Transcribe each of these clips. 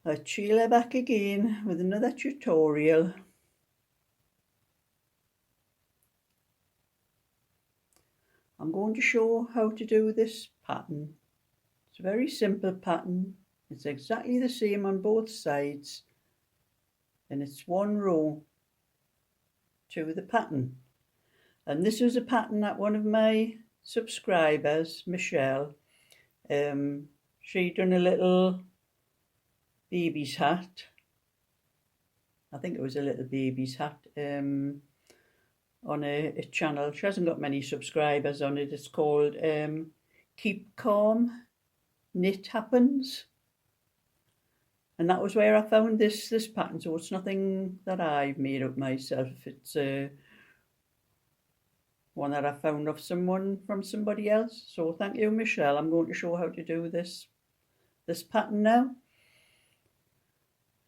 It's Sheila back again with another tutorial. I'm going to show how to do this pattern. It's a very simple pattern. It's exactly the same on both sides, and it's one row to the pattern. And this was a pattern that one of my subscribers, Michelle, she done a little baby's hat. I think it was a little baby's hat on a channel. She hasn't got many subscribers on it. It's called Keep Calm Knit Happens. And that was where I found this pattern. So it's nothing that I've made up myself. It's one that I found off from somebody else. So thank you, Michelle. I'm going to show how to do this pattern now.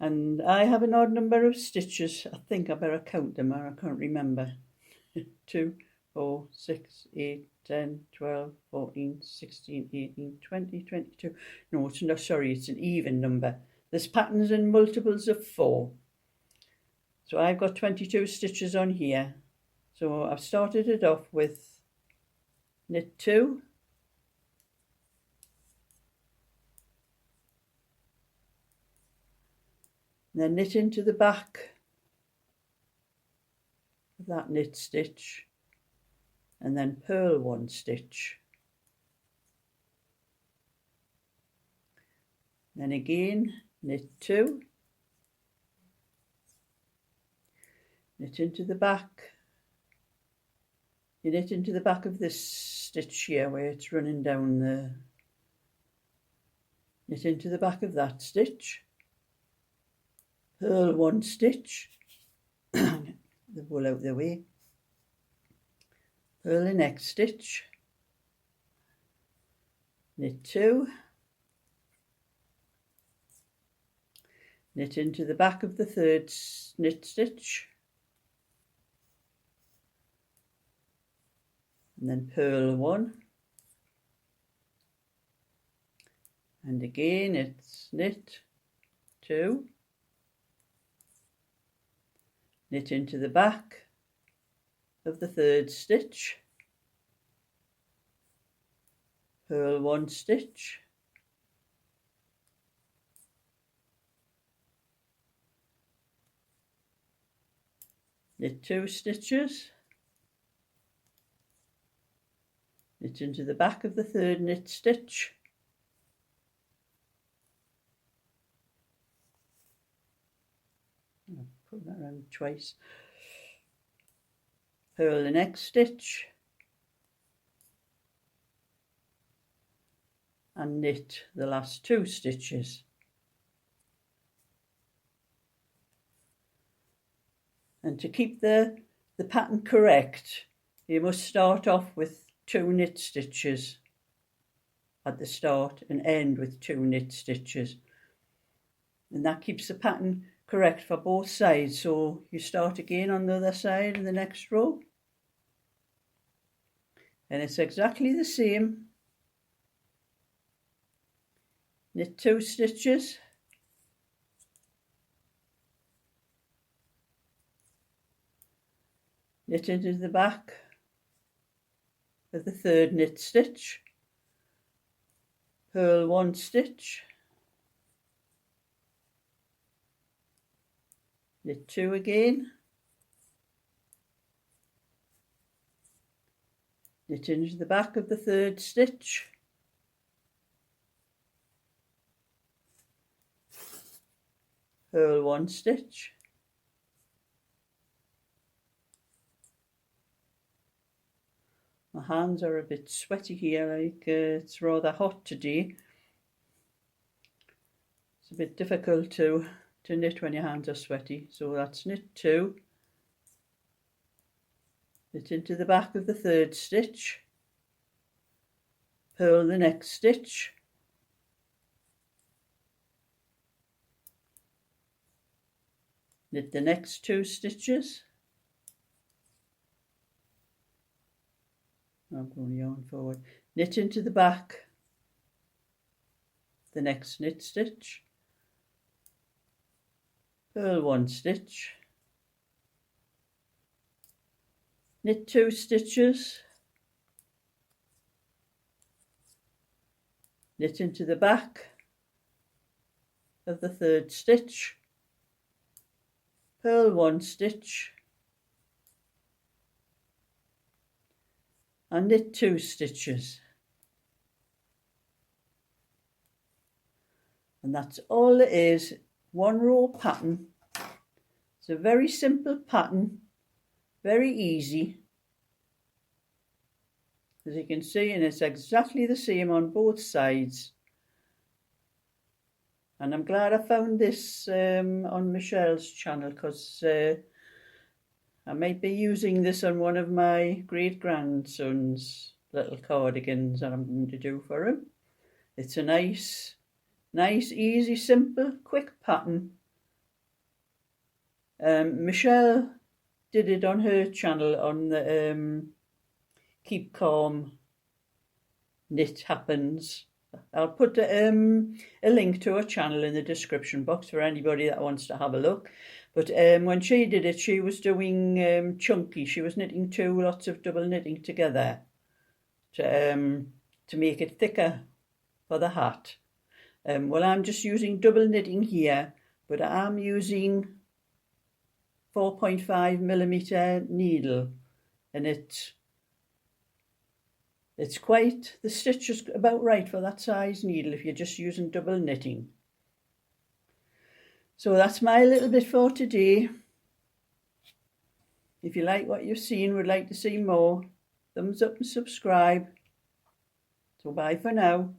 And I have an odd number of stitches. I think I better count them, or I can't remember. 2, 4, 6, 8, 10, 12, 14, 16, 18, 20, 22. No, it's not, sorry, it's an even number. This pattern's in multiples of 4. So I've got 22 stitches on here. So I've started it off with knit 2. Then knit into the back of that knit stitch, and then purl 1 stitch. Then again knit 2, knit into the back. You knit into the back of this stitch here where it's running down the, knit into the back of that stitch, purl 1 stitch, the wool out the way, purl the next stitch, knit 2, knit into the back of the 3rd knit stitch, and then purl 1, and again it's knit 2, knit into the back of the 3rd stitch, purl 1 stitch, knit 2 stitches, knit into the back of the 3rd knit stitch, I'll put that around twice, purl the next stitch, and knit the last 2 stitches. And to keep the pattern correct, you must start off with 2 knit stitches at the start and end with 2 knit stitches. And that keeps the pattern correct for both sides. So you start again on the other side in the next row. And it's exactly the same. Knit 2 stitches, knit into the back of the 3rd knit stitch, purl 1 stitch, knit 2 again, knit into the back of the 3rd stitch, purl 1 stitch, my hands are a bit sweaty here, like it's rather hot today. It's a bit difficult to knit when your hands are sweaty. So that's knit 2, knit into the back of the 3rd stitch, purl the next stitch, knit the next 2 stitches, I'm going to yarn forward, knit into the back the next knit stitch, purl 1 stitch, knit 2 stitches, knit into the back of the 3rd stitch, purl 1 stitch and knit 2 stitches. And that's all it is, 1 row pattern. It's a very simple pattern, very easy, as you can see, and it's exactly the same on both sides. And I'm glad I found this on Michelle's channel, because I might be using this on one of my great-grandson's little cardigans that I'm going to do for him. It's a nice, easy, simple, quick pattern. Michelle did it on her channel on the Keep Calm Knit Happens. I'll put a link to her channel in the description box for anybody that wants to have a look. But when she did it, she was doing chunky. She was knitting 2 lots of double knitting together to make it thicker for the hat. Well, I'm just using double knitting here, but I'm using 4.5mm needle, and it's quite, the stitch is about right for that size needle if you're just using double knitting. So that's my little bit for today. If you like what you've seen, would like to see more, thumbs up and subscribe. So bye for now.